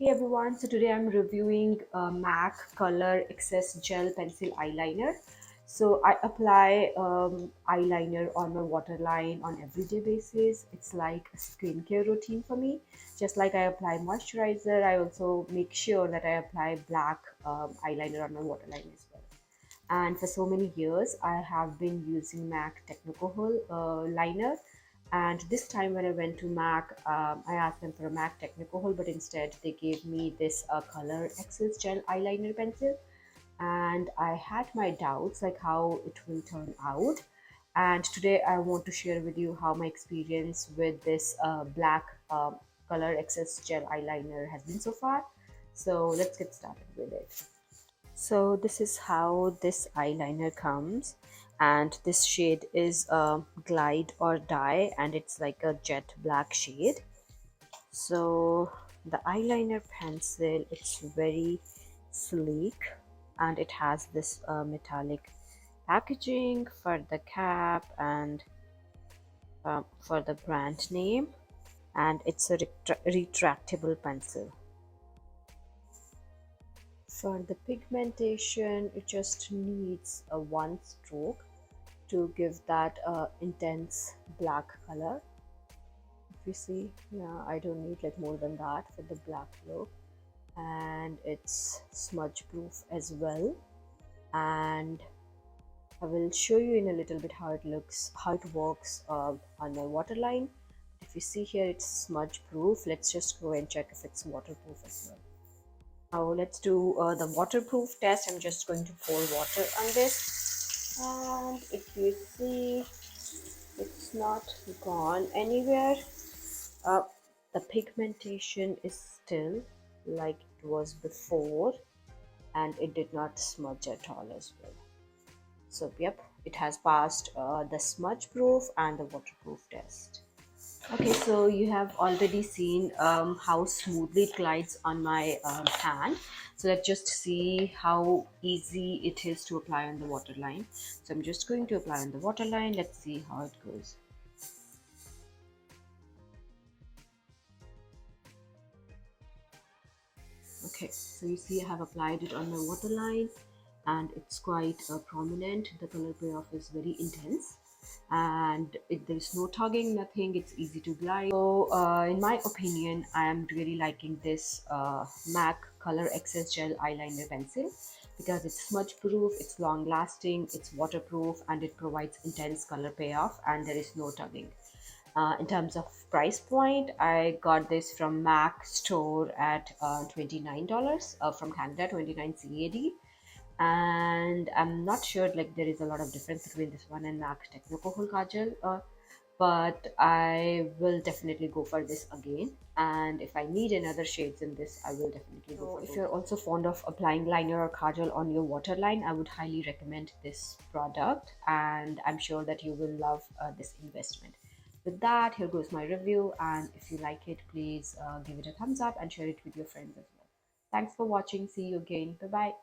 Hey everyone, so today I'm reviewing MAC Color Excess Gel Pencil Eyeliner. So I apply eyeliner on my waterline on everyday basis. It's like a skincare routine for me. Just like I apply moisturizer, I also make sure that I apply black eyeliner on my waterline as well. And for so many years I have been using MAC Technicolor liner, and this time when I went to MAC, I asked them for a MAC Technicolor, but instead they gave me this color Excess Gel eyeliner pencil, and I had my doubts like how it will turn out. And today I want to share with you how my experience with this black color Excess Gel eyeliner has been so far. So let's get started with it. So this is how this eyeliner comes, and this shade is glide or dye, and it's like a jet black shade. So the eyeliner pencil, it's very sleek, and it has this metallic packaging for the cap and for the brand name, and it's a retractable pencil. For the pigmentation, it just needs a one stroke to give that intense black color. If you see, yeah, I don't need like more than that for the black look. And it's smudge proof as well. And I will show you in a little bit how it looks, how it works on my waterline. If you see here, it's smudge proof. Let's just go and check if it's waterproof as well. Now let's do the waterproof test. I'm just going to pour water on this, and if you see, it's not gone anywhere. uh, the pigmentation is still like it was before, and it did not smudge at all as well. So yep, it has passed the smudge proof and the waterproof test. Okay, so you have already seen how smoothly it glides on my hand. So let's just see how easy it is to apply on the waterline. So I'm just going to apply on the waterline. Let's see how it goes. Okay, so you see I have applied it on my waterline, and it's quite prominent. The color payoff is very intense, and there is no tugging, nothing. It's easy to glide. So in my opinion, I am really liking this MAC Color Excess Gel Eyeliner Pencil because it's smudge proof, it's long lasting, it's waterproof, and it provides intense color payoff, and there is no tugging. In terms of price point, I got this from Mac store at $29 from Canada, 29 CAD. And I'm not sure, like there is a lot of difference between this one and Mac Technicolor Kajal, but I will definitely go for this again. And if I need another shades in this, I will definitely go for it. If you're also fond of applying liner or kajal on your waterline, I would highly recommend this product, and I'm sure that you will love this investment. With that, here goes my review, and if you like it, please give it a thumbs up and share it with your friends as well. Thanks for watching. See you again. Bye bye.